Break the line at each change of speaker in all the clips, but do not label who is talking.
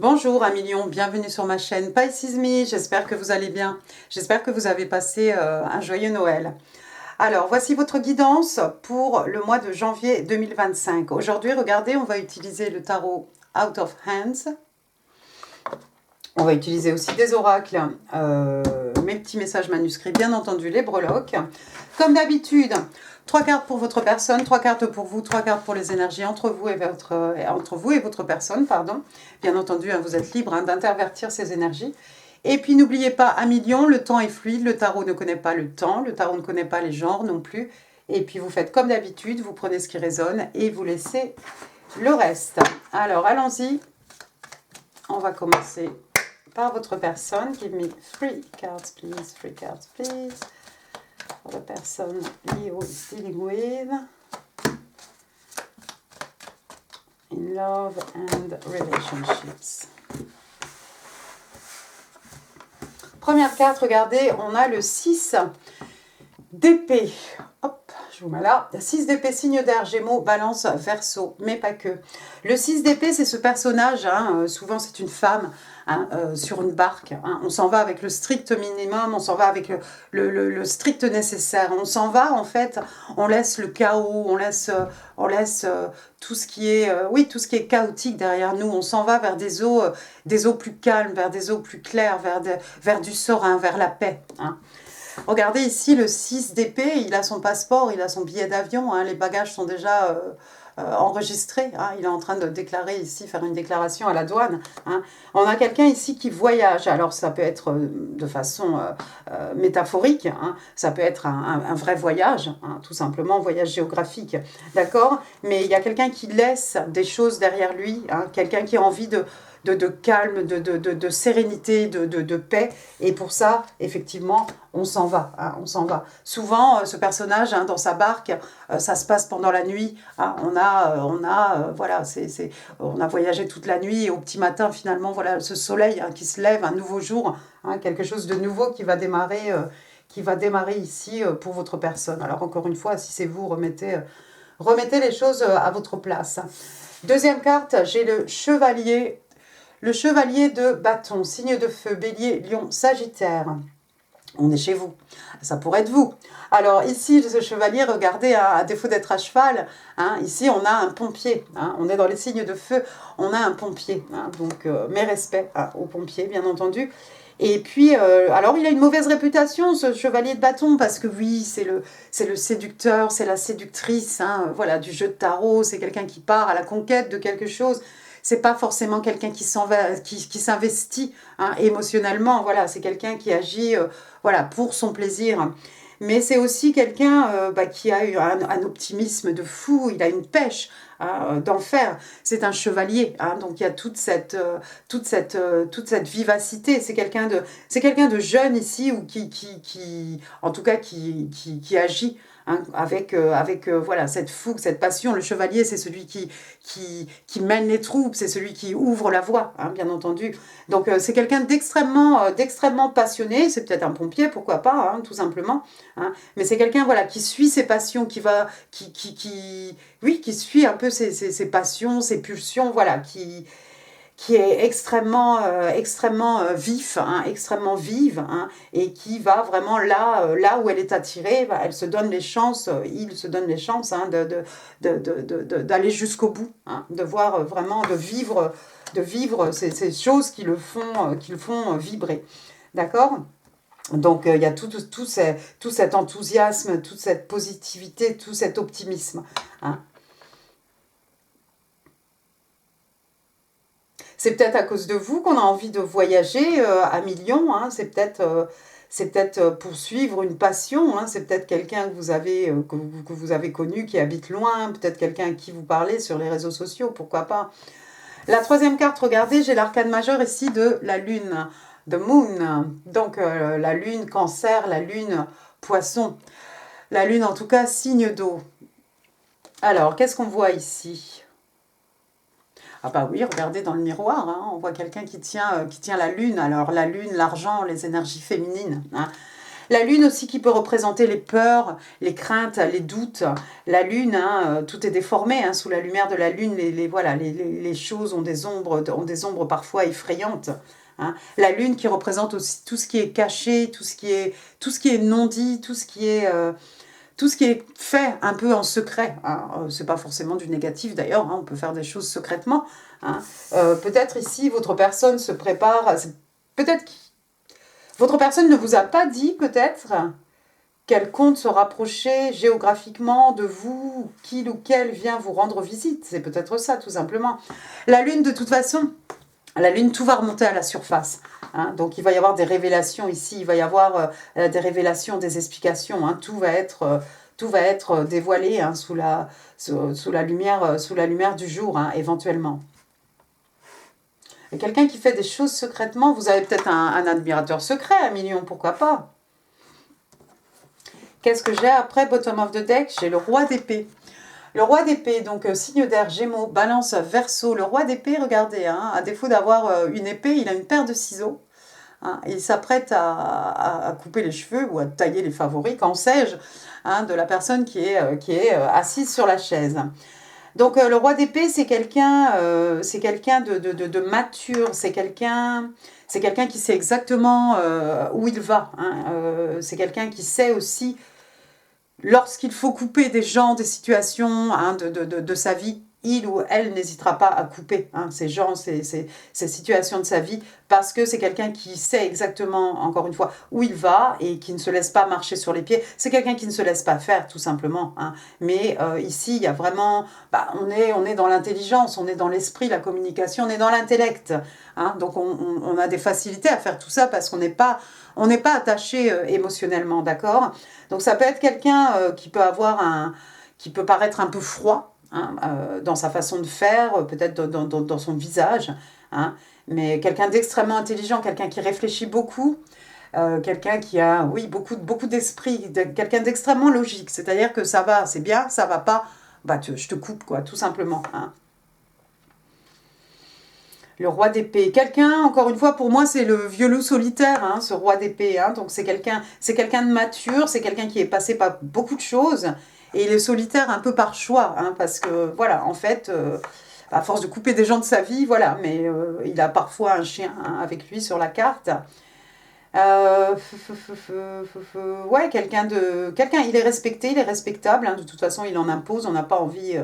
Bonjour amis lions, bienvenue sur ma chaîne Pisces Me, j'espère que vous allez bien, j'espère que vous avez passé un joyeux Noël. Alors voici votre guidance pour le mois de janvier 2025. Aujourd'hui, regardez, on va utiliser le tarot Out of Hands. On va utiliser aussi des oracles, mes petits messages manuscrits, bien entendu les breloques. Comme d'habitude, 3 cartes pour votre personne, 3 cartes pour vous, 3 cartes pour les énergies entre vous et votre personne, pardon. Bien entendu, vous êtes libre d'intervertir ces énergies. Et puis n'oubliez pas, amis lions, le temps est fluide, le tarot ne connaît pas le temps, le tarot ne connaît pas les genres non plus. Et puis vous faites comme d'habitude, vous prenez ce qui résonne et vous laissez le reste. Alors allons-y, on va commencer par votre personne. Give me 3 cards, please. 3 cards, please. For the person Leo is dealing with. In love and relationships. Première carte, regardez, on a le 6 d'épée. Hop, je vous mets là. 6 d'épée, signe d'air, Gémeaux, Balance, Verseau, mais pas que. Le 6 d'épée, c'est ce personnage, souvent c'est une femme, sur une barque. On s'en va avec le strict minimum, on s'en va avec le strict nécessaire. On s'en va, en fait, on laisse le chaos, on laisse tout ce qui est, tout ce qui est chaotique derrière nous. On s'en va vers des eaux plus calmes, vers des eaux plus claires, vers du serein, vers la paix. Regardez ici le 6 d'épée, il a son passeport, il a son billet d'avion, les bagages sont déjà enregistrés. Il est en train de déclarer ici, faire une déclaration à la douane. On a quelqu'un ici qui voyage, alors ça peut être de façon métaphorique, ça peut être un vrai voyage, tout simplement, un voyage géographique, d'accord? Mais il y a quelqu'un qui laisse des choses derrière lui, quelqu'un qui a envie de calme, de sérénité, de paix. Et pour ça, effectivement, on s'en va. On s'en va. Souvent, ce personnage, dans sa barque, ça se passe pendant la nuit. On a voyagé toute la nuit et au petit matin, finalement, voilà, ce soleil qui se lève, un nouveau jour, quelque chose de nouveau qui va démarrer ici pour votre personne. Alors, encore une fois, si c'est vous, remettez les choses à votre place. Deuxième carte, j'ai le chevalier. Le chevalier de bâton, signe de feu, bélier, lion, sagittaire. On est chez vous. Ça pourrait être vous. Alors ici, ce chevalier, regardez, à défaut d'être à cheval, ici on a un pompier. On est dans les signes de feu, on a un pompier. Donc mes respects aux pompiers, bien entendu. Et puis, alors il a une mauvaise réputation, ce chevalier de bâton, parce que oui, c'est le séducteur, c'est la séductrice, voilà, du jeu de tarot, c'est quelqu'un qui part à la conquête de quelque chose. C'est pas forcément quelqu'un qui s'investit émotionnellement, voilà, c'est quelqu'un qui agit voilà, pour son plaisir. Mais c'est aussi quelqu'un qui a eu un optimisme de fou, il a une pêche d'enfer. C'est un chevalier, donc il y a toute cette vivacité. C'est quelqu'un de jeune ici, ou en tout cas qui agit avec voilà, cette fougue, cette passion. Le chevalier, c'est celui qui mène les troupes, c'est celui qui ouvre la voie, bien entendu. Donc c'est quelqu'un d'extrêmement passionné. C'est peut-être un pompier, pourquoi pas, tout simplement. Mais c'est quelqu'un, voilà, qui suit ses passions, qui suit un peu ses passions, ses pulsions, voilà, qui est extrêmement vif, extrêmement vive, et qui va vraiment là où elle est attirée, elle se donne les chances, il se donne les chances d'aller jusqu'au bout, de voir vraiment, de vivre ces choses qui le font vibrer. D'accord ? Donc il y a tout cet enthousiasme, toute cette positivité, tout cet optimisme. C'est peut-être à cause de vous qu'on a envie de voyager à millions. C'est peut-être poursuivre une passion. C'est peut-être quelqu'un que vous avez connu, qui habite loin. Peut-être quelqu'un à qui vous parlez sur les réseaux sociaux. Pourquoi pas. La troisième carte, regardez, j'ai l'arcane majeur ici de la lune. The Moon. Donc la lune cancer, la lune poisson. La lune en tout cas signe d'eau. Alors, qu'est-ce qu'on voit ici ? Ah bah oui, regardez dans le miroir, on voit quelqu'un qui tient la lune. Alors la lune, l'argent, les énergies féminines. La lune aussi qui peut représenter les peurs, les craintes, les doutes. La lune, hein, tout est déformé hein, sous la lumière de la lune. Voilà, les choses ont des ombres parfois effrayantes. Hein. La lune qui représente aussi tout ce qui est caché, tout ce qui est non dit, tout ce qui est fait un peu en secret. Hein. C'est pas forcément du négatif d'ailleurs, hein, on peut faire des choses secrètement. Hein. Peut-être ici, votre personne se prépare, peut-être que votre personne ne vous a pas dit peut-être qu'elle compte se rapprocher géographiquement de vous, qu'il ou qu'elle vient vous rendre visite. C'est peut-être ça, tout simplement. La lune, de toute façon, la lune, tout va remonter à la surface. Hein. Donc, il va y avoir des révélations ici, il va y avoir des révélations, des explications. Hein. Tout va être dévoilé hein, sous la lumière du jour, hein, éventuellement. Et quelqu'un qui fait des choses secrètement, vous avez peut-être un admirateur secret, 1 million, pourquoi pas. Qu'est-ce que j'ai après, bottom of the deck? J'ai le roi d'épée. Le roi d'épée, donc signe d'air, Gémeaux, Balance, Verseau. Le roi d'épée, regardez, hein, à défaut d'avoir une épée, il a une paire de ciseaux. Hein, il s'apprête à couper les cheveux ou à tailler les favoris, qu'en sais-je, hein, de la personne qui est assise sur la chaise. Donc le roi d'épée, c'est quelqu'un de mature, c'est quelqu'un qui sait exactement où il va. Hein, c'est quelqu'un qui sait aussi, lorsqu'il faut couper des gens, des situations hein, de sa vie, il ou elle n'hésitera pas à couper hein, ces gens, ces situations de sa vie, parce que c'est quelqu'un qui sait exactement, encore une fois, où il va et qui ne se laisse pas marcher sur les pieds. C'est quelqu'un qui ne se laisse pas faire, tout simplement. Hein. Mais ici, il y a vraiment... on est dans l'intelligence, on est dans l'esprit, la communication, on est dans l'intellect. Hein. Donc, on a des facilités à faire tout ça parce qu'on n'est pas attaché émotionnellement, d'accord? Donc, ça peut être quelqu'un qui peut paraître un peu froid, hein, dans sa façon de faire, peut-être dans son visage, hein, mais quelqu'un d'extrêmement intelligent, quelqu'un qui réfléchit beaucoup, quelqu'un qui a, oui, beaucoup d'esprit, quelqu'un d'extrêmement logique, c'est-à-dire que ça va, c'est bien, ça va pas, je te coupe, quoi, tout simplement. Hein. Le roi d'épée, quelqu'un, encore une fois, pour moi, c'est le vieux loup solitaire, hein, ce roi d'épée, hein, donc c'est quelqu'un de mature, c'est quelqu'un qui est passé par beaucoup de choses, et il est solitaire un peu par choix, hein, parce que, voilà, en fait, à force de couper des gens de sa vie, voilà, mais il a parfois un chien hein, avec lui sur la carte. Ouais, quelqu'un, il est respecté, il est respectable, hein, de toute façon, il en impose, on n'a pas envie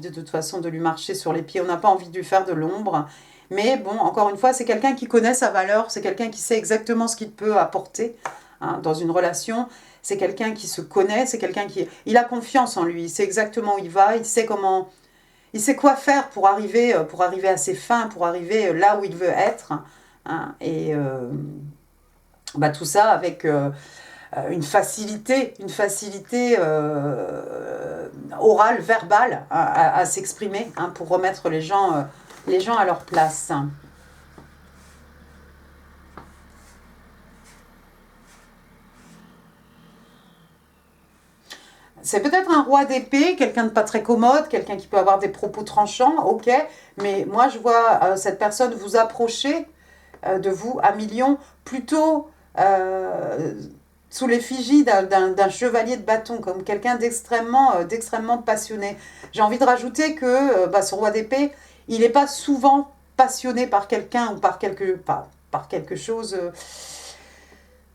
de toute façon de lui marcher sur les pieds, on n'a pas envie de lui faire de l'ombre, mais bon, encore une fois, c'est quelqu'un qui connaît sa valeur, c'est quelqu'un qui sait exactement ce qu'il peut apporter hein, dans une relation. C'est quelqu'un qui se connaît, c'est quelqu'un il a confiance en lui, il sait exactement où il va, il sait quoi faire pour arriver à ses fins, pour arriver là où il veut être. Hein, et tout ça avec une facilité orale, verbale à s'exprimer hein, pour remettre les gens à leur place. C'est peut-être un roi d'épée, quelqu'un de pas très commode, quelqu'un qui peut avoir des propos tranchants, ok, mais moi je vois cette personne vous approcher de vous à millions, plutôt sous l'effigie d'un chevalier de bâton, comme quelqu'un d'extrêmement passionné. J'ai envie de rajouter que ce roi d'épée, il n'est pas souvent passionné par quelqu'un ou par quelque chose...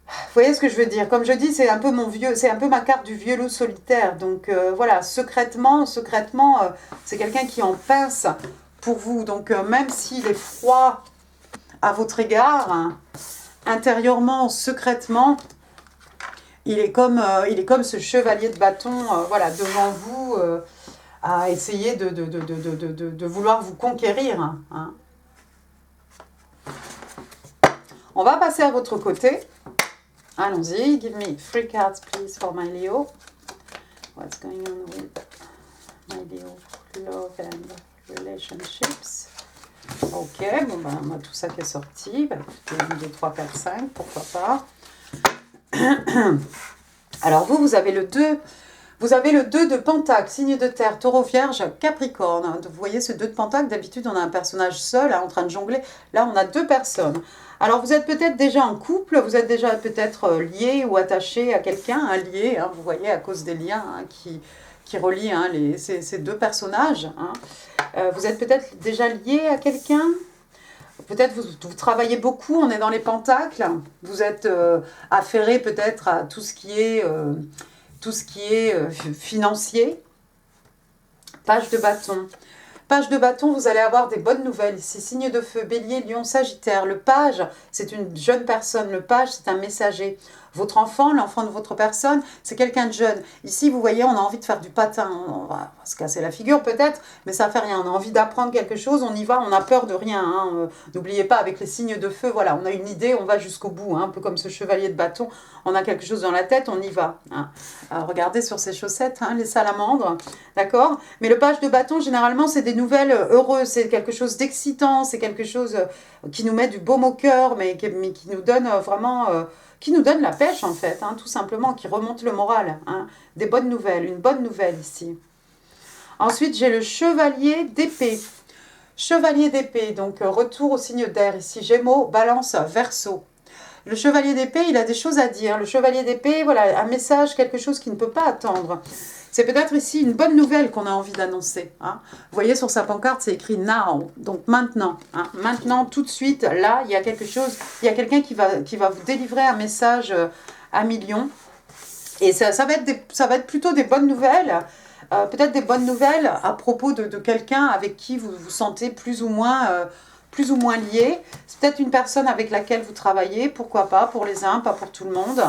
Vous voyez ce que je veux dire? Comme je dis, c'est un peu ma carte du vieux loup solitaire. Donc voilà, secrètement, c'est quelqu'un qui en pince pour vous. Donc même s'il est froid à votre égard, hein, intérieurement, secrètement, il est comme ce chevalier de bâton, voilà, devant vous, à essayer de vouloir vous conquérir. Hein. On va passer à votre côté. Allons-y, give me 3 cards please for my Leo. What's going on with my Leo? Love and relationships. Ok, bon on a tout ça qui est sorti. Écoutez, 1, 2, 3, 4, 5, pourquoi pas. Alors vous avez le 2 Vous avez le 2 de Pentacle, signe de terre, taureau, vierge, capricorne. Vous voyez ce 2 de Pentacle, d'habitude on a un personnage seul en train de jongler. Là on a deux personnes. Alors vous êtes peut-être déjà en couple, vous êtes déjà peut-être lié ou attaché à quelqu'un, lié, vous voyez, à cause des liens qui relient ces deux personnages. Vous êtes peut-être déjà lié à quelqu'un. Peut-être vous travaillez beaucoup, on est dans les pentacles. Vous êtes affairé peut-être à tout ce qui est financier. Page de bâton. Page de bâton, vous allez avoir des bonnes nouvelles ici. Signe de feu, bélier, lion, sagittaire. Le page, c'est une jeune personne. Le page, c'est un messager. Votre enfant, l'enfant de votre personne, c'est quelqu'un de jeune. Ici, vous voyez, on a envie de faire du patin. On va se casser la figure peut-être, mais ça ne fait rien. On a envie d'apprendre quelque chose, on y va, on a peur de rien. N'oubliez pas, avec les signes de feu, voilà, on a une idée, on va jusqu'au bout. Un peu comme ce chevalier de bâton, on a quelque chose dans la tête, on y va. Alors, regardez sur ces chaussettes, les salamandres, d'accord? Mais le page de bâton, généralement, c'est des nouvelles heureuses, c'est quelque chose d'excitant, c'est quelque chose qui nous met du baume au cœur, mais qui nous donne vraiment... qui nous donne la pêche en fait, tout simplement, qui remonte le moral. Des bonnes nouvelles, une bonne nouvelle ici. Ensuite, j'ai le chevalier d'épée. Chevalier d'épée, donc retour au signe d'air ici, Gémeaux, Balance, Verseau. Le chevalier d'épée, il a des choses à dire. Le chevalier d'épée, voilà, un message, quelque chose qui ne peut pas attendre. C'est peut-être ici une bonne nouvelle qu'on a envie d'annoncer. Vous voyez sur sa pancarte, c'est écrit now, donc maintenant. Maintenant, tout de suite, là, il y a quelque chose, il y a quelqu'un qui va vous délivrer un message à millions. Et ça va être plutôt des bonnes nouvelles. Peut-être des bonnes nouvelles à propos de quelqu'un avec qui vous vous sentez plus ou moins lié. C'est peut-être une personne avec laquelle vous travaillez, pourquoi pas, pour les uns, pas pour tout le monde.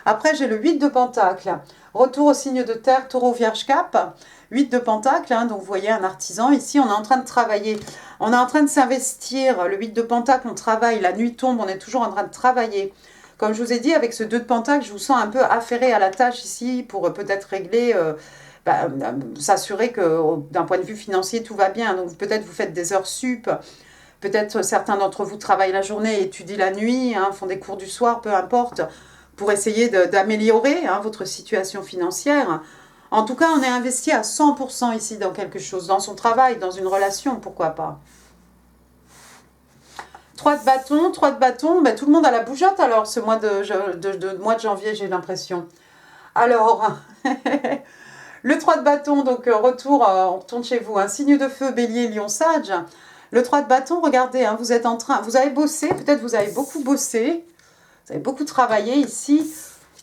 Après, j'ai le 8 de Pentacle. Retour au signe de terre, taureau, vierge, cap. 8 de Pentacle, donc vous voyez un artisan. Ici, on est en train de travailler. On est en train de s'investir. Le 8 de Pentacle, on travaille. La nuit tombe, on est toujours en train de travailler. Comme je vous ai dit, avec ce 2 de Pentacle, je vous sens un peu affairé à la tâche ici pour peut-être régler... s'assurer que d'un point de vue financier, tout va bien. Donc peut-être vous faites des heures sup. Peut-être certains d'entre vous travaillent la journée, étudient la nuit, font des cours du soir, peu importe, pour essayer d'améliorer votre situation financière. En tout cas, on est investi à 100% ici dans quelque chose, dans son travail, dans une relation, pourquoi pas. 3 de bâton, tout le monde a la bougeotte alors ce mois de janvier, j'ai l'impression. Alors, le 3 de bâton, donc retour, on retourne chez vous, signe de feu, bélier, lion, sage. Le 3 de bâton, regardez, vous êtes en train, vous avez bossé, peut-être vous avez beaucoup bossé, vous avez beaucoup travaillé ici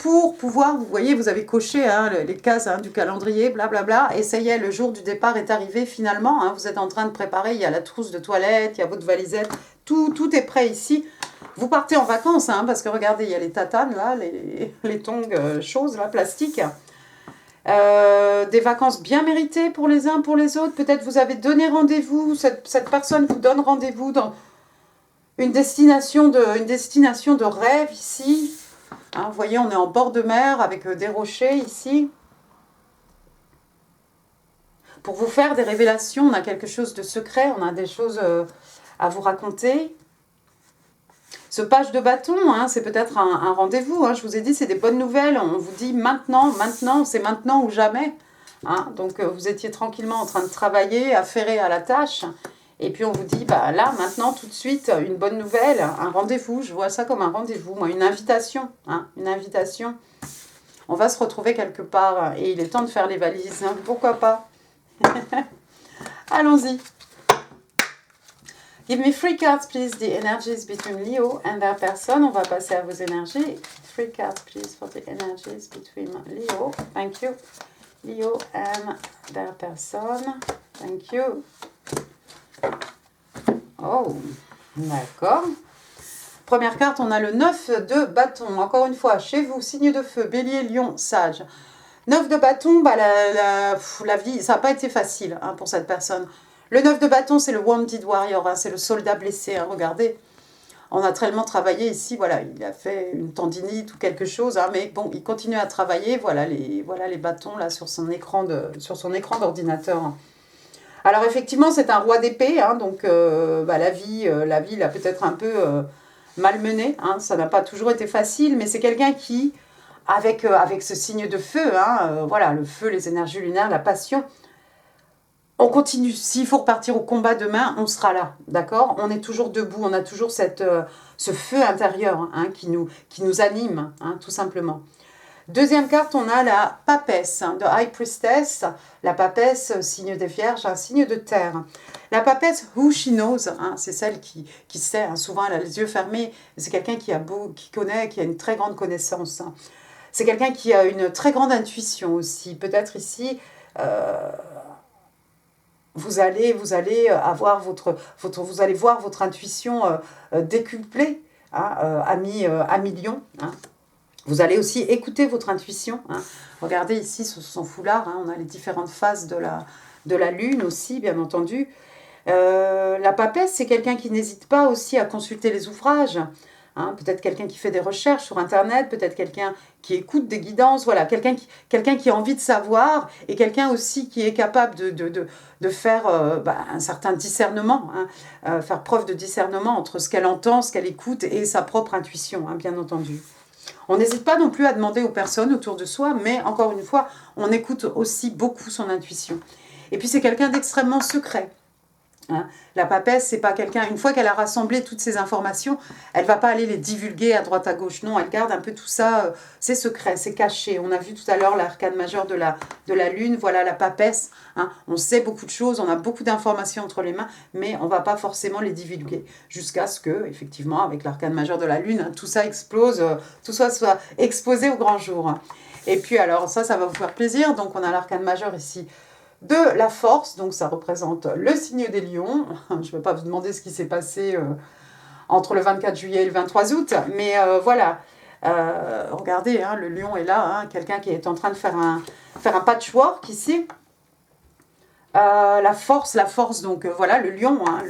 pour pouvoir, vous voyez, vous avez coché les cases du calendrier, blablabla, et ça y est, le jour du départ est arrivé finalement, vous êtes en train de préparer, il y a la trousse de toilette, il y a votre valisette, tout est prêt ici. Vous partez en vacances, parce que regardez, il y a les tatanes, là, les tongs choses, là, plastiques. Des vacances bien méritées pour les uns, pour les autres. Peut-être vous avez donné rendez-vous, cette personne vous donne rendez-vous dans une destination de rêve ici. Vous voyez, on est en bord de mer avec des rochers ici. Pour vous faire des révélations, on a quelque chose de secret, on a des choses à vous raconter. Ce page de bâton, c'est peut-être un rendez-vous. Je vous ai dit, c'est des bonnes nouvelles. On vous dit maintenant, c'est maintenant ou jamais. Donc, vous étiez tranquillement en train de travailler, affairé à la tâche. Et puis, on vous dit, là, maintenant, tout de suite, une bonne nouvelle, un rendez-vous. Je vois ça comme un rendez-vous, moi, une invitation. Une invitation. On va se retrouver quelque part. Et il est temps de faire les valises. Pourquoi pas? Allons-y. Give me 3 cards, please, the energies between Leo and their person. On va passer à vos énergies. 3 cards, please, for the energies between Leo. Thank you. Leo and their person. Thank you. Oh, d'accord. Première carte, on a le 9 de bâton. Encore une fois, chez vous, signe de feu, bélier, lion, sage. 9 de bâton, la vie, ça n'a pas été facile pour cette personne. Le 9 de bâton, c'est le Wounded Warrior, c'est le soldat blessé. Regardez, on a tellement travaillé ici, voilà, il a fait une tendinite ou quelque chose, mais bon, il continue à travailler. Voilà les bâtons là sur son écran d'ordinateur. Alors effectivement, c'est un roi d'épée, donc la vie l'a peut-être un peu malmené. Ça n'a pas toujours été facile, mais c'est quelqu'un qui avec ce signe de feu, hein, voilà, le feu, les énergies lunaires, la passion. On continue. S'il faut repartir au combat demain, on sera là, d'accord? On est toujours debout, on a toujours ce feu intérieur hein, qui nous anime, hein, tout simplement. Deuxième carte, on a la papesse, hein, de High Priestess. La papesse, signe des vierges, un signe de terre. La papesse, who she knows, hein, c'est celle qui sait, hein, souvent elle a les yeux fermés, c'est quelqu'un qui connaît, qui a une très grande connaissance. Hein. C'est quelqu'un qui a une très grande intuition aussi. Peut-être ici, vous allez avoir vous allez voir votre intuition décuplée hein, à millions. Hein. Vous allez aussi écouter votre intuition. Hein. Regardez ici sur son foulard, hein, on a les différentes phases de la lune aussi, bien entendu. La papesse, c'est quelqu'un qui n'hésite pas aussi à consulter les ouvrages. Hein, peut-être quelqu'un qui fait des recherches sur Internet, peut-être quelqu'un qui écoute des guidances, voilà, quelqu'un qui a envie de savoir et quelqu'un aussi qui est capable de faire un certain discernement, hein, faire preuve de discernement entre ce qu'elle entend, ce qu'elle écoute et sa propre intuition, hein, bien entendu. On n'hésite pas non plus à demander aux personnes autour de soi, mais encore une fois, on écoute aussi beaucoup son intuition. Et puis c'est quelqu'un d'extrêmement secret. Hein. La papesse, c'est pas quelqu'un, une fois qu'elle a rassemblé toutes ces informations, elle va pas aller les divulguer à droite à gauche. Non, elle garde un peu tout ça, c'est secret, c'est caché. On a vu tout à l'heure l'arcane majeur de la lune, voilà la papesse. Hein. On sait beaucoup de choses, on a beaucoup d'informations entre les mains, mais on va pas forcément les divulguer. Jusqu'à ce que, effectivement, avec l'arcane majeur de la lune, hein, tout ça explose, tout ça soit exposé au grand jour. Et puis alors, ça va vous faire plaisir. Donc on a l'arcane majeur ici de la force, donc ça représente le signe des lions. Je ne vais pas vous demander ce qui s'est passé entre le 24 juillet et le 23 août, mais voilà. Regardez, hein, le lion est là, hein, quelqu'un qui est en train de faire un patchwork ici. La force, donc voilà, le lion hein,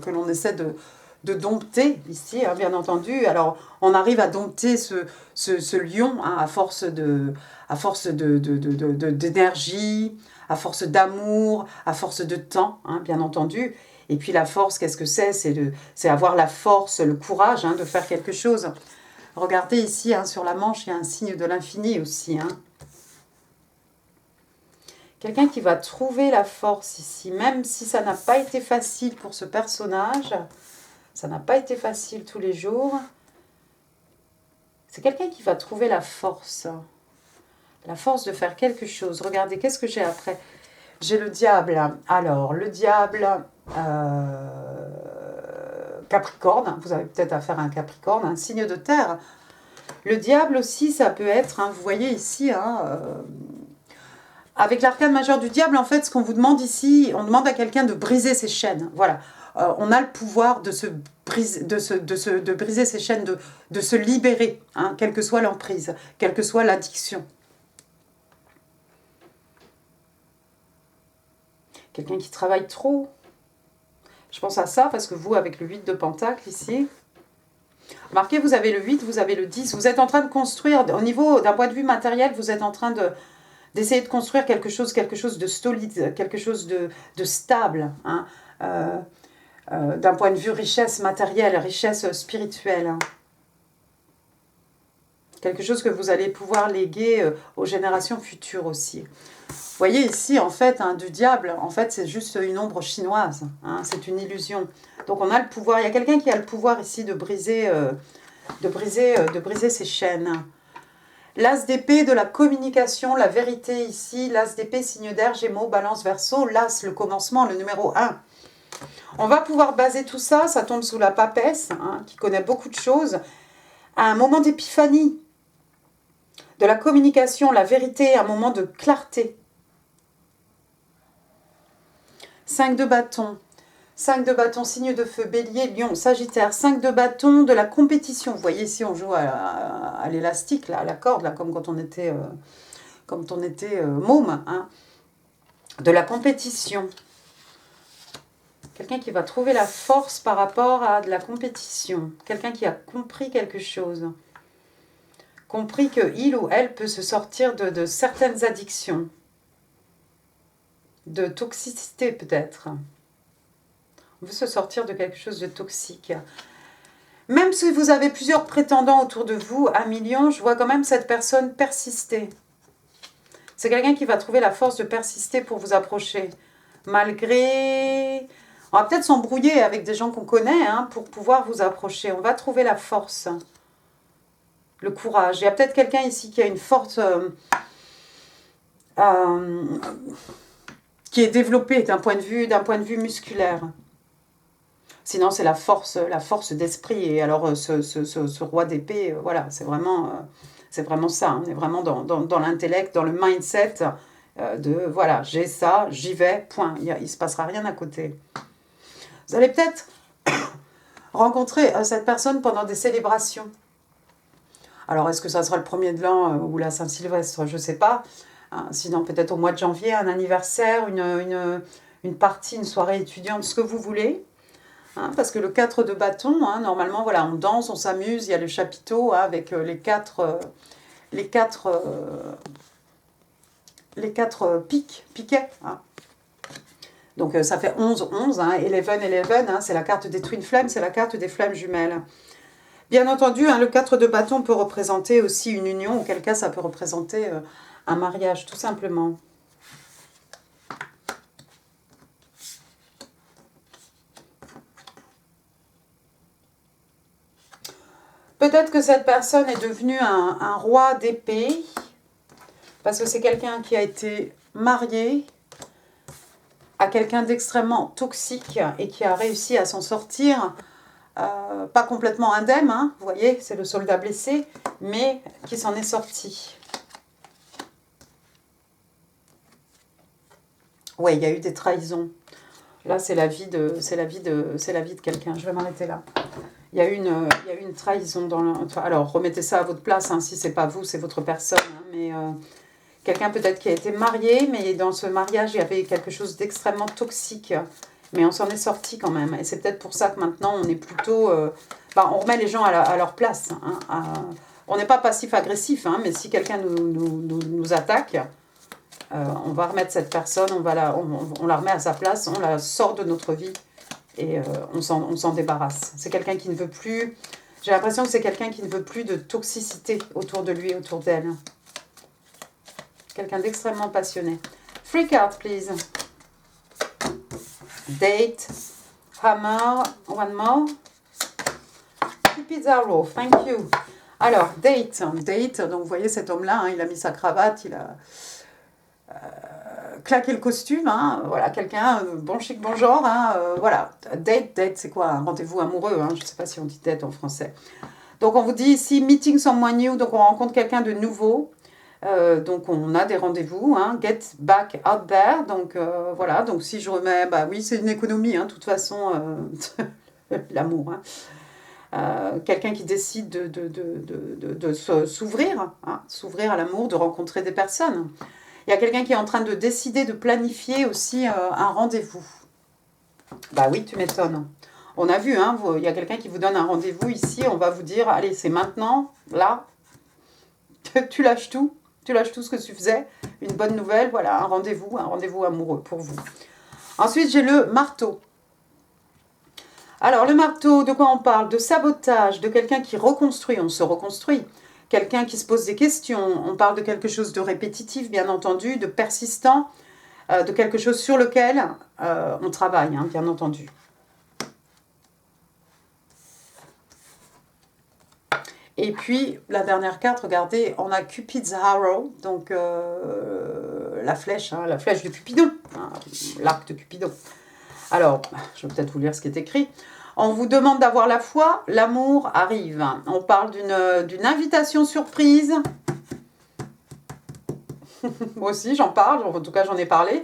que l'on essaie de dompter ici, hein, bien entendu. Alors, on arrive à dompter ce lion hein, à force d'énergie, à force d'amour, à force de temps, hein, bien entendu. Et puis la force, qu'est-ce que c'est? C'est avoir la force, le courage hein, de faire quelque chose. Regardez ici, hein, sur la manche, il y a un signe de l'infini aussi. Hein. Quelqu'un qui va trouver la force ici, même si ça n'a pas été facile pour ce personnage. Ça n'a pas été facile tous les jours. C'est quelqu'un qui va trouver la force de faire quelque chose. Regardez, qu'est-ce que j'ai après? J'ai le diable. Alors, le diable, Capricorne. Vous avez peut-être affaire à un Capricorne, un signe de terre. Le diable aussi, ça peut être, hein, vous voyez ici, hein, avec l'arcane majeur du diable, en fait, ce qu'on vous demande ici, on demande à quelqu'un de briser ses chaînes. Voilà. On a le pouvoir de briser ses chaînes, de se libérer, hein, quelle que soit l'emprise, quelle que soit l'addiction. Quelqu'un qui travaille trop. Je pense à ça parce que vous, avec le 8 de Pentacle ici, remarquez, vous avez le 8, vous avez le 10. Vous êtes en train de construire, au niveau d'un point de vue matériel, vous êtes en train d'essayer de construire quelque chose de solide, quelque chose de stable, hein, d'un point de vue richesse matérielle, richesse spirituelle. Hein. Quelque chose que vous allez pouvoir léguer aux générations futures aussi. Vous voyez ici, en fait, hein, du diable, en fait, c'est juste une ombre chinoise. Hein, c'est une illusion. Donc, on a le pouvoir. Il y a quelqu'un qui a le pouvoir ici de briser ses chaînes. L'as d'épée de la communication, la vérité ici. L'as d'épée, signe d'air, Gémeaux, Balance, Verseau. L'as, le commencement, le numéro 1. On va pouvoir baser tout ça, ça tombe sous la papesse, hein, qui connaît beaucoup de choses, à un moment d'épiphanie, de la communication, la vérité, un moment de clarté. 5 de bâton. 5 de bâton, signe de feu, bélier, lion, sagittaire. 5 de bâton, de la compétition. Vous voyez ici, on joue à l'élastique, à la corde, là, comme quand on était, môme. Hein. De la compétition. Quelqu'un qui va trouver la force par rapport à de la compétition. Quelqu'un qui a compris quelque chose. Compris qu'il ou elle peut se sortir de certaines addictions. De toxicité peut-être. On veut se sortir de quelque chose de toxique. Même si vous avez plusieurs prétendants autour de vous, 1 million, je vois quand même cette personne persister. C'est quelqu'un qui va trouver la force de persister pour vous approcher. Malgré... On va peut-être s'embrouiller avec des gens qu'on connaît hein, pour pouvoir vous approcher. On va trouver la force, le courage. Il y a peut-être quelqu'un ici qui a une force... qui est développée d'un point de vue musculaire. Sinon, c'est la force d'esprit. Et alors, ce roi d'épée, voilà, c'est vraiment ça. On est vraiment dans l'intellect, dans le mindset de, voilà, j'ai ça, j'y vais, point. Il ne se passera rien à côté. Vous allez peut-être rencontrer cette personne pendant des célébrations. Alors, est-ce que ça sera le 1er de l'an ou la Saint-Sylvestre? Je ne sais pas. Sinon, peut-être au mois de janvier, un anniversaire, une partie, une soirée étudiante, ce que vous voulez. Parce que le 4 de bâton, normalement, voilà, on danse, on s'amuse, il y a le chapiteau avec les quatre piquets. Donc ça fait 11, 11, 11, 11, c'est la carte des Twin Flames, c'est la carte des flammes jumelles. Bien entendu, le 4 de bâton peut représenter aussi une union, auquel cas ça peut représenter un mariage, tout simplement. Peut-être que cette personne est devenue un roi d'épée, parce que c'est quelqu'un qui a été marié à quelqu'un d'extrêmement toxique et qui a réussi à s'en sortir, pas complètement indemne, vous voyez, c'est le soldat blessé, mais qui s'en est sorti. Oui, il y a eu des trahisons. Là, c'est la vie de quelqu'un. Je vais m'arrêter là. Il y a eu une trahison dans le... Alors, remettez ça à votre place, si c'est pas vous, c'est votre personne. Mais quelqu'un peut-être qui a été marié, mais dans ce mariage, il y avait quelque chose d'extrêmement toxique. Mais on s'en est sorti quand même. Et c'est peut-être pour ça que maintenant, on est plutôt... on remet les gens à leur place. On n'est pas passif-agressif, mais si quelqu'un nous attaque, on va remettre cette personne, on la remet à sa place, on la sort de notre vie. Et on s'en débarrasse. C'est quelqu'un qui ne veut plus... J'ai l'impression que c'est quelqu'un qui ne veut plus de toxicité autour de lui, autour d'elle. Quelqu'un d'extrêmement passionné. Free card, please. Date. Hammer. One more. Cupid's Arrow. Thank you. Alors, date. Date. Donc, vous voyez cet homme-là, il a mis sa cravate, il a... claquer le costume, voilà, quelqu'un, bon chic, bon genre, voilà. Date, c'est quoi? Un rendez-vous amoureux, je ne sais pas si on dit date en français. Donc, on vous dit ici, meeting someone new, donc on rencontre quelqu'un de nouveau, donc on a des rendez-vous, get back out there, donc voilà, donc si je remets, oui, c'est une économie, de toute façon, l'amour, quelqu'un qui décide de s'ouvrir, s'ouvrir à l'amour, de rencontrer des personnes. Il y a quelqu'un qui est en train de décider, de planifier aussi un rendez-vous. Bah oui, tu m'étonnes. On a vu, il y a quelqu'un qui vous donne un rendez-vous ici, on va vous dire, allez, c'est maintenant, là, tu lâches tout ce que tu faisais, une bonne nouvelle, voilà, un rendez-vous amoureux pour vous. Ensuite, j'ai le marteau. Alors, le marteau, de quoi on parle? De sabotage, de quelqu'un qui reconstruit, on se reconstruit. Quelqu'un qui se pose des questions, on parle de quelque chose de répétitif, bien entendu, de persistant, de quelque chose sur lequel on travaille, bien entendu. Et puis, la dernière carte, regardez, on a Cupid's Arrow, donc la flèche de Cupidon, l'arc de Cupidon. Alors, je vais peut-être vous lire ce qui est écrit. On vous demande d'avoir la foi, l'amour arrive. On parle d'une invitation surprise. Moi aussi, j'en parle, en tout cas, j'en ai parlé.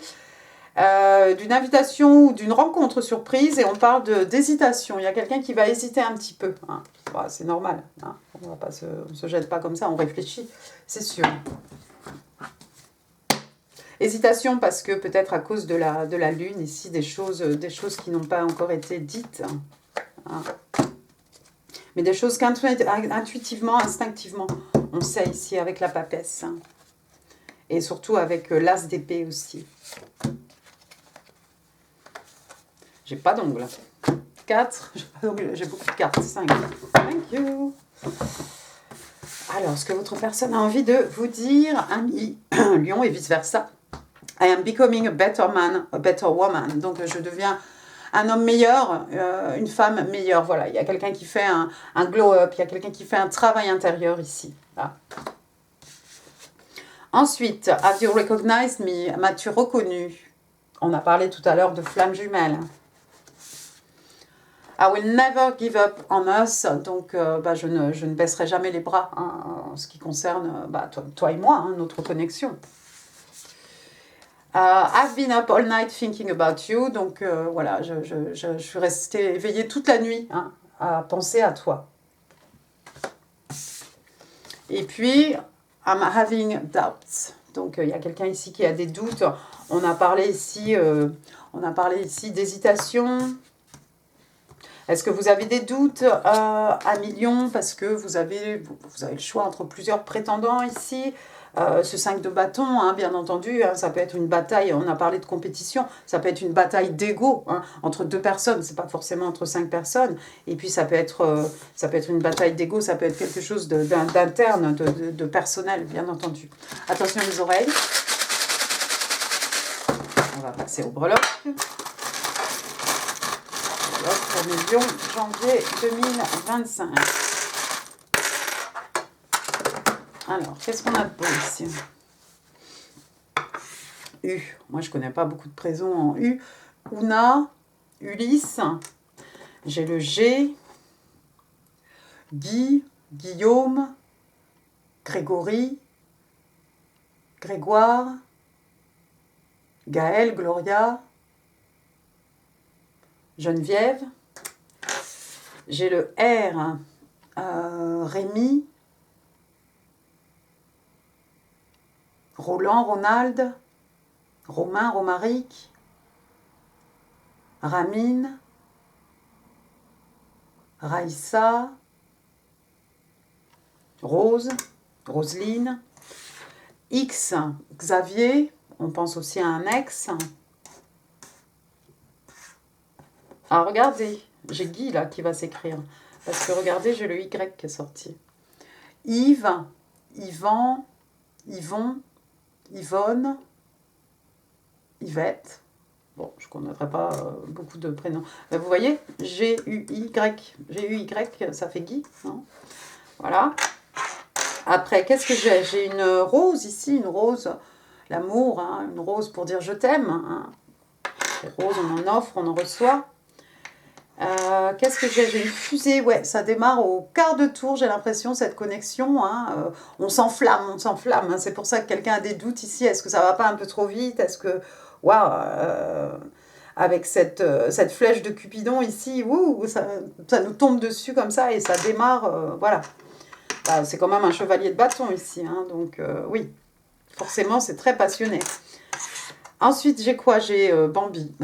D'une invitation ou d'une rencontre surprise, et on parle d'hésitation. Il y a quelqu'un qui va hésiter un petit peu. C'est normal. On ne se jette pas comme ça, on réfléchit, c'est sûr. Hésitation parce que peut-être à cause de la lune, ici, des choses qui n'ont pas encore été dites. Mais des choses qu'intuitivement, instinctivement, on sait ici avec la papesse. Et surtout avec l'as d'épée aussi. J'ai pas d'ongles. 4. J'ai beaucoup de cartes. 5. Thank you. Alors, ce que votre personne a envie de vous dire, ami Lion et vice-versa. I am becoming a better man, a better woman. Donc, je deviens un homme meilleur, une femme meilleure. Voilà, il y a quelqu'un qui fait un glow-up, il y a quelqu'un qui fait un travail intérieur ici. Voilà. Ensuite, have you recognized me? M'as-tu reconnu? On a parlé tout à l'heure de flammes jumelles. I will never give up on us. Donc, je ne baisserai jamais les bras en ce qui concerne toi et moi, notre connexion. I've been up all night thinking about you. Donc, voilà, je suis restée éveillée toute la nuit à penser à toi. Et puis, I'm having doubts. Donc, il y a quelqu'un ici qui a des doutes. On a parlé ici d'hésitation. Est-ce que vous avez des doutes à Million parce que vous avez le choix entre plusieurs prétendants ici? Ce 5 de bâton, bien entendu, ça peut être une bataille, on a parlé de compétition, ça peut être une bataille d'ego entre deux personnes, c'est pas forcément entre 5 personnes. Et puis ça peut être une bataille d'ego, ça peut être quelque chose d'interne, de personnel, bien entendu. Attention les oreilles. On va passer au breloque. Pour Million, janvier 2025. Alors, qu'est-ce qu'on a de beau ici? U. Moi, je ne connais pas beaucoup de prénoms en U. Una, Ulysse. J'ai le G. Guy, Guillaume. Grégory. Grégoire. Gaël, Gloria. Geneviève. J'ai le R. Rémi. Roland, Ronald, Romain, Romaric, Ramine, Raïssa, Rose, Roselyne, X, Xavier, on pense aussi à un ex. Ah, regardez, j'ai Guy là qui va s'écrire, parce que regardez, j'ai le Y qui est sorti. Yves, Yvan, Yvon, Yvonne, Yvette. Bon, je ne connaîtrai pas beaucoup de prénoms. Mais vous voyez, G-U-Y. G-U-Y, ça fait Guy. Voilà. Après, qu'est-ce que j'ai? J'ai une rose ici, une rose. L'amour, une rose pour dire je t'aime. Les roses, on en offre, on en reçoit. Qu'est-ce que j'ai? J'ai une fusée, ouais, ça démarre au quart de tour, j'ai l'impression, cette connexion. On s'enflamme, on s'enflamme. C'est pour ça que quelqu'un a des doutes ici. Est-ce que ça va pas un peu trop vite? Est-ce que, waouh, avec cette flèche de Cupidon ici, ça nous tombe dessus comme ça et ça démarre, voilà. C'est quand même un chevalier de bâton ici, donc oui, forcément, c'est très passionné. Ensuite, j'ai quoi? J'ai Bambi.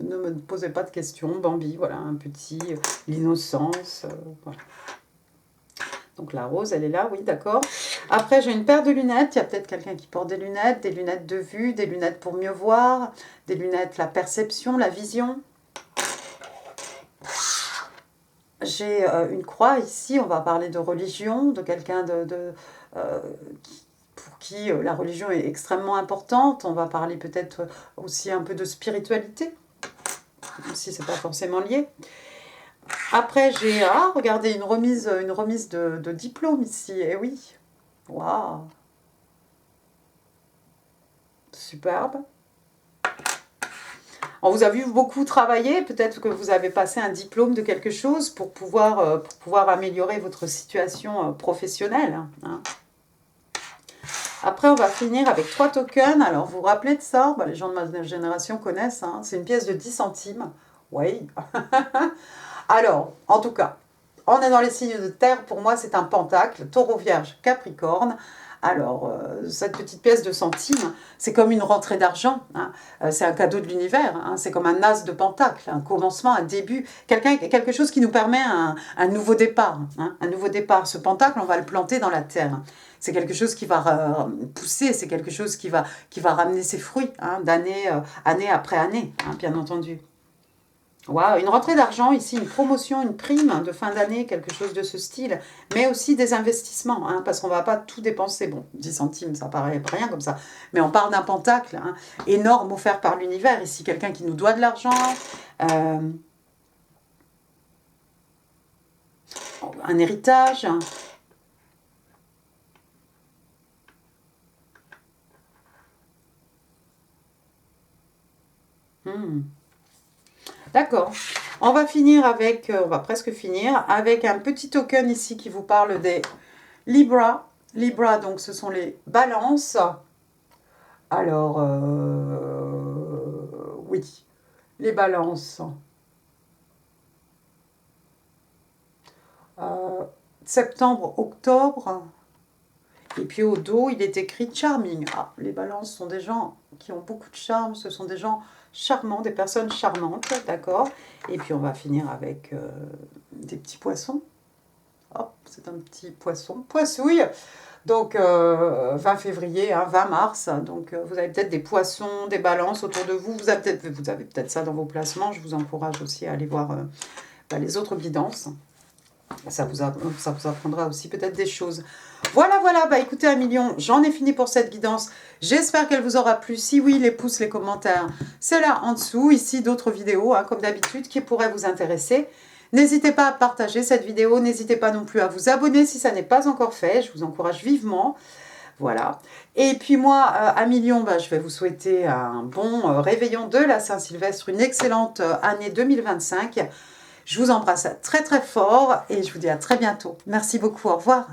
Ne me posez pas de questions. Bambi, voilà, un petit, l'innocence. Voilà. Donc la rose, elle est là, oui, d'accord. Après, j'ai une paire de lunettes. Il y a peut-être quelqu'un qui porte des lunettes de vue, des lunettes pour mieux voir, des lunettes, la perception, la vision. J'ai une croix ici. On va parler de religion, de quelqu'un pour qui la religion est extrêmement importante. On va parler peut-être aussi un peu de spiritualité, même si ce n'est pas forcément lié. Après, j'ai, regardez, une remise de diplôme ici. Eh oui, waouh, superbe. On vous a vu beaucoup travailler, peut-être que vous avez passé un diplôme de quelque chose pour pouvoir améliorer votre situation professionnelle. Après, on va finir avec 3 tokens. Alors, vous vous rappelez de ça? Les gens de ma génération connaissent. C'est une pièce de 10 centimes. Oui. Alors, en tout cas, on est dans les signes de terre. Pour moi, c'est un pentacle. Taureau, Vierge, Capricorne. Alors, cette petite pièce de centimes, c'est comme une rentrée d'argent. C'est un cadeau de l'univers. C'est comme un as de pentacle, un commencement, un début. Quelque chose qui nous permet un nouveau départ. Un nouveau départ. Ce pentacle, on va le planter dans la terre. C'est quelque chose qui va pousser, c'est quelque chose qui va ramener ses fruits, année après année, bien entendu. Waouh, une rentrée d'argent ici, une promotion, une prime de fin d'année, quelque chose de ce style, mais aussi des investissements, hein, parce qu'on ne va pas tout dépenser. Bon, 10 centimes, ça paraît rien comme ça, mais on parle d'un pentacle, hein, énorme offert par l'univers. Ici, quelqu'un qui nous doit de l'argent, un héritage. D'accord. On va finir avec, on va presque finir, avec un petit token ici qui vous parle des Libra. Libra, donc ce sont les balances. Alors, oui, les balances. Septembre, octobre. Et puis au dos, il est écrit charming. Ah, les balances sont des gens qui ont beaucoup de charme. Ce sont des gens charmants, des personnes charmantes, d'accord. Et puis on va finir avec des petits poissons. Hop, c'est un petit poisson. Poissouille. Donc 20 février, hein, 20 mars. Donc vous avez peut-être des poissons, des balances autour de vous. Vous avez peut-être ça dans vos placements. Je vous encourage aussi à aller voir les autres guidances. Ça vous apprendra aussi peut-être des choses. Voilà, voilà, bah écoutez 1 million, j'en ai fini pour cette guidance. J'espère qu'elle vous aura plu. Si oui, les pouces, les commentaires, c'est là en dessous. Ici, d'autres vidéos, hein, comme d'habitude, qui pourraient vous intéresser. N'hésitez pas à partager cette vidéo. N'hésitez pas non plus à vous abonner si ça n'est pas encore fait. Je vous encourage vivement. Voilà. Et puis moi, 1 million, bah, je vais vous souhaiter un bon réveillon de la Saint-Sylvestre, une excellente année 2025. Je vous embrasse très très fort et je vous dis à très bientôt. Merci beaucoup, au revoir.